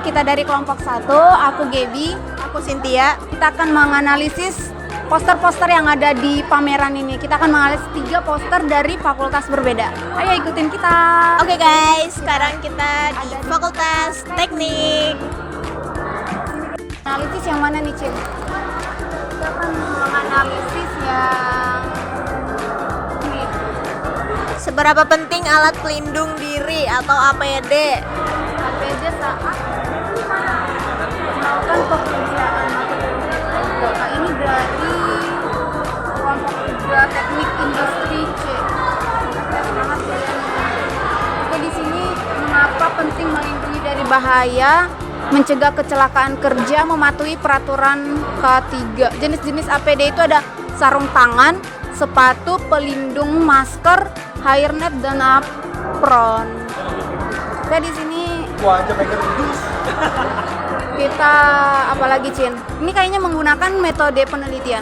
kita dari kelompok 1, aku Gaby, Aku Cynthia. kita akan menganalisis poster-poster yang ada di pameran ini. Kita akan menganalisis 3 poster dari fakultas berbeda. Ayo ikutin kita. Oke guys, sekarang kita di Fakultas Teknik. Analisis yang mana nih, Cim? Kita akan menganalisis yang ini. Seberapa penting alat pelindung diri atau APD? APD saat melakukan pekerjaan. Nah, ini dari kelompok 3 teknik industri C. Semangat kalian. Oke, di sini mengapa penting melindungi dari bahaya, mencegah kecelakaan kerja, mematuhi peraturan K3. Jenis-jenis APD itu ada sarung tangan, sepatu, pelindung, masker, hairnet, dan apron. Oke, di sini kita apalagi, Cin? Ini kayaknya menggunakan metode penelitian.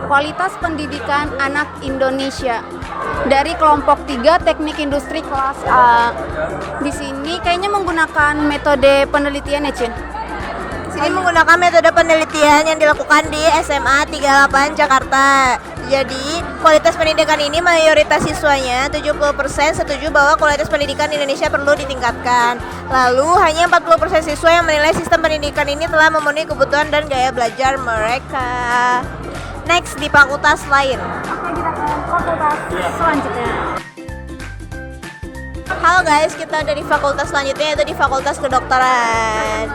Kualitas pendidikan anak Indonesia dari kelompok 3 teknik industri kelas A. Di sini kayaknya menggunakan metode penelitian ya, Cin? Sini menggunakan metode penelitian yang dilakukan di SMA 38 Jakarta. Jadi, kualitas pendidikan ini mayoritas siswanya 70% setuju bahwa kualitas pendidikan di Indonesia perlu ditingkatkan. Lalu, hanya 40% siswa yang menilai sistem pendidikan ini telah memenuhi kebutuhan dan gaya belajar mereka. Next, di fakultas lain. Oke, kita ke fakultas selanjutnya. Halo guys, kita ada di fakultas selanjutnya yaitu di Fakultas Kedokteran.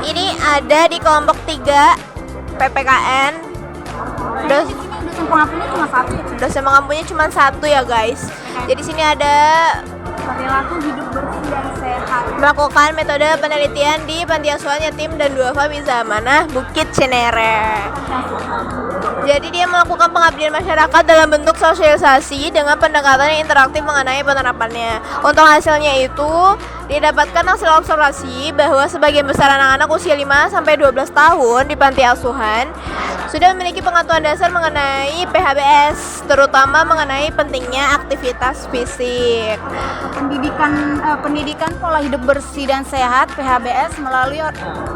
Ini ada di kelompok 3 PPKN. Dosen pengampunya cuma satu. Dosen pengampunya cuma 1 ya guys. Jadi sini ada Perilaku hidup bersih dan sehat. melakukan metode penelitian di Panti Asuhan Yatim dan Duafa Bizamana Bukit Cinere. Jadi dia melakukan pengabdian masyarakat dalam bentuk sosialisasi dengan pendekatan yang interaktif mengenai penerapannya. Untuk hasilnya itu didapatkan hasil observasi bahwa sebagian besar anak-anak usia 5-12 tahun di panti asuhan sudah memiliki pengetahuan dasar mengenai PHBS, terutama mengenai pentingnya aktivitas fisik. Pendidikan pola hidup bersih dan sehat PHBS melalui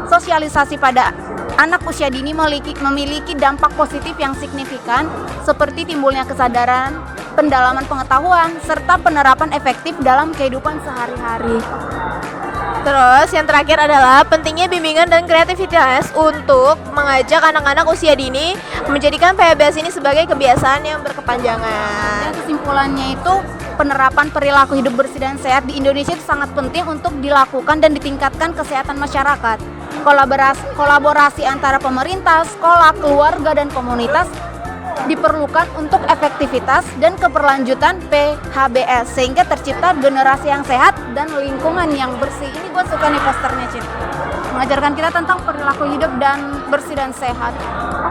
sosialisasi pada anak usia dini memiliki dampak positif yang signifikan seperti timbulnya kesadaran, pendalaman pengetahuan, serta penerapan efektif dalam kehidupan sehari-hari. Terus yang terakhir adalah pentingnya bimbingan dan kreativitas untuk mengajak anak-anak usia dini menjadikan PHBS ini sebagai kebiasaan yang berkepanjangan. Dan kesimpulannya itu penerapan perilaku hidup bersih dan sehat di Indonesia itu sangat penting untuk dilakukan dan ditingkatkan kesehatan masyarakat. Kolaborasi antara pemerintah, sekolah, keluarga, dan komunitas diperlukan untuk efektivitas dan keberlanjutan PHBS sehingga tercipta generasi yang sehat dan lingkungan yang bersih. Ini gue suka nih posternya, Cin. Mengajarkan kita tentang perilaku hidup dan bersih dan sehat.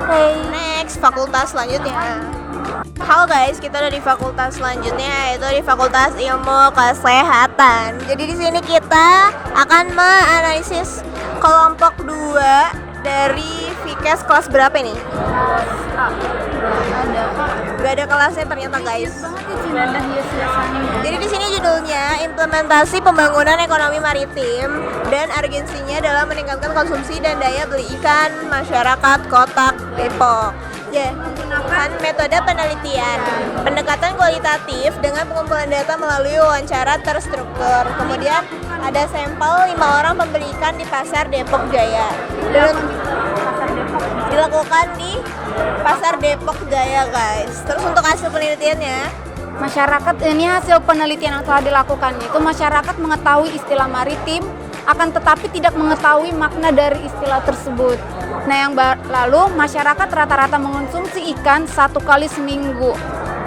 Oke. Next, fakultas selanjutnya. Halo guys, kita ada di fakultas selanjutnya yaitu di Fakultas Ilmu Kesehatan. Jadi di sini kita akan menganalisis kelompok 2 dari Fikes kelas berapa ini? Gak ada kelasnya ternyata guys. Jadi di sini judulnya implementasi pembangunan ekonomi maritim dan urgensinya dalam meningkatkan konsumsi dan daya beli ikan masyarakat Kota Depok. Menggunakan metode penelitian, pendekatan kualitatif dengan pengumpulan data melalui wawancara terstruktur. Kemudian ada sampel 5 orang pembeli ikan di Pasar Depok Jaya. Dilakukan di Pasar Depok Jaya guys. Terus untuk hasil penelitiannya, Masyarakat ini hasil penelitian yang telah dilakukan itu masyarakat mengetahui istilah maritim akan tetapi tidak mengetahui makna dari istilah tersebut. Nah, yang lalu masyarakat rata-rata mengonsumsi ikan 1 kali seminggu.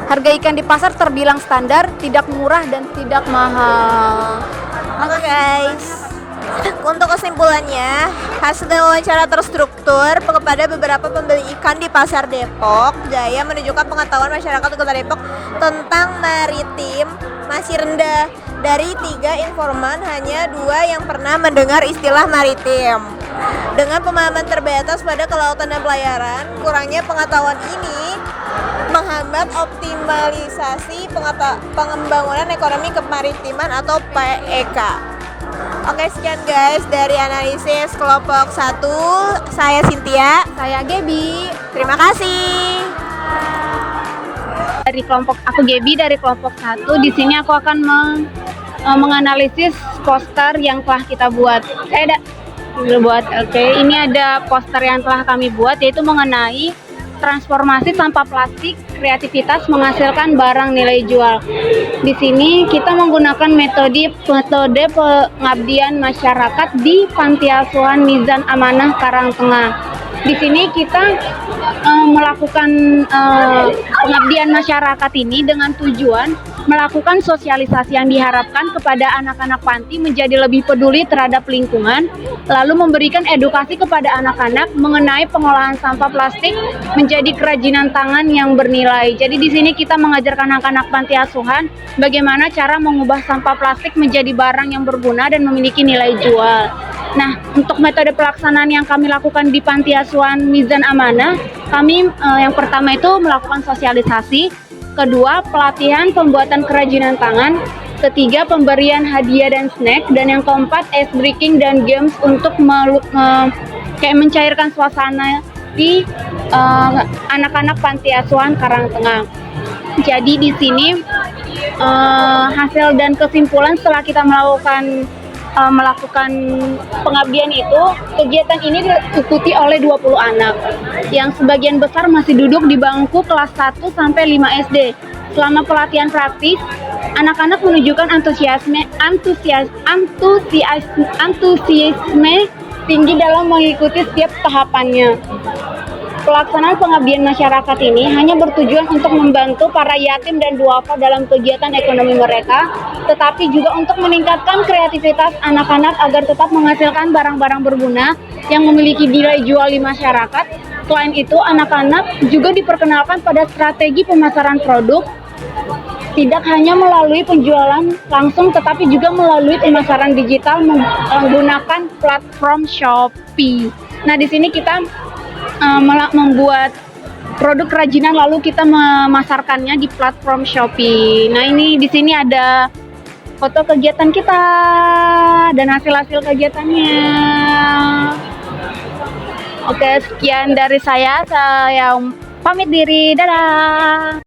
Harga ikan di pasar terbilang standar, tidak murah dan tidak mahal. oke guys. Untuk kesimpulannya, hasil wawancara terstruktur kepada beberapa pembeli ikan di Pasar Depok Jaya menunjukkan pengetahuan masyarakat Kota Depok tentang maritim masih rendah. Dari 3 informan, hanya 2 yang pernah mendengar istilah maritim. Dengan pemahaman terbatas pada kelautan dan pelayaran, kurangnya pengetahuan ini menghambat Pusat Optimalisasi Pengembangan Ekonomi Kemaritiman atau PEK. Oke, sekian guys dari analisis kelompok 1. Saya Cynthia. Saya Gaby. Terima kasih. Dari kelompok aku Gaby dari kelompok 1. Di sini aku akan menganalisis poster yang telah kita buat. Saya buat. Oke, ini ada poster yang telah kami buat, yaitu mengenai transformasi sampah plastik, kreativitas menghasilkan barang nilai jual. Di sini kita menggunakan metode pengabdian masyarakat di Panti Asuhan Mizan Amanah Karangtengah. Di sini kita melakukan pengabdian masyarakat ini dengan tujuan melakukan sosialisasi yang diharapkan kepada anak-anak panti menjadi lebih peduli terhadap lingkungan, lalu memberikan edukasi kepada anak-anak mengenai pengolahan sampah plastik menjadi kerajinan tangan yang bernilai. Jadi di sini kita mengajarkan anak-anak panti asuhan bagaimana cara mengubah sampah plastik menjadi barang yang berguna dan memiliki nilai jual. Nah, untuk metode pelaksanaan yang kami lakukan di Panti Asuhan Mizan Amanah, kami yang pertama itu melakukan sosialisasi, kedua pelatihan pembuatan kerajinan tangan, ketiga pemberian hadiah dan snack, dan yang keempat ice breaking dan games untuk kayak mencairkan suasana di anak-anak Panti Asuhan Karangtengah. Jadi di sini hasil dan kesimpulan setelah kita melakukan pengabdian itu, kegiatan ini diikuti oleh 20 anak yang sebagian besar masih duduk di bangku kelas 1 sampai 5 SD. Selama pelatihan praktis, anak-anak menunjukkan antusiasme tinggi dalam mengikuti setiap tahapannya. Pelaksanaan pengabdian masyarakat ini hanya bertujuan untuk membantu para yatim dan duafa dalam kegiatan ekonomi mereka, tetapi juga untuk meningkatkan kreativitas anak-anak agar tetap menghasilkan barang-barang berguna yang memiliki nilai jual di masyarakat. Selain itu, anak-anak juga diperkenalkan pada strategi pemasaran produk, tidak hanya melalui penjualan langsung, tetapi juga melalui pemasaran digital menggunakan platform Shopee. Nah, di sini kita membuat produk kerajinan lalu kita memasarkannya di platform Shopee. Nah, ini di sini ada foto kegiatan kita dan hasil-hasil kegiatannya. Oke, sekian dari saya pamit diri. Dadah.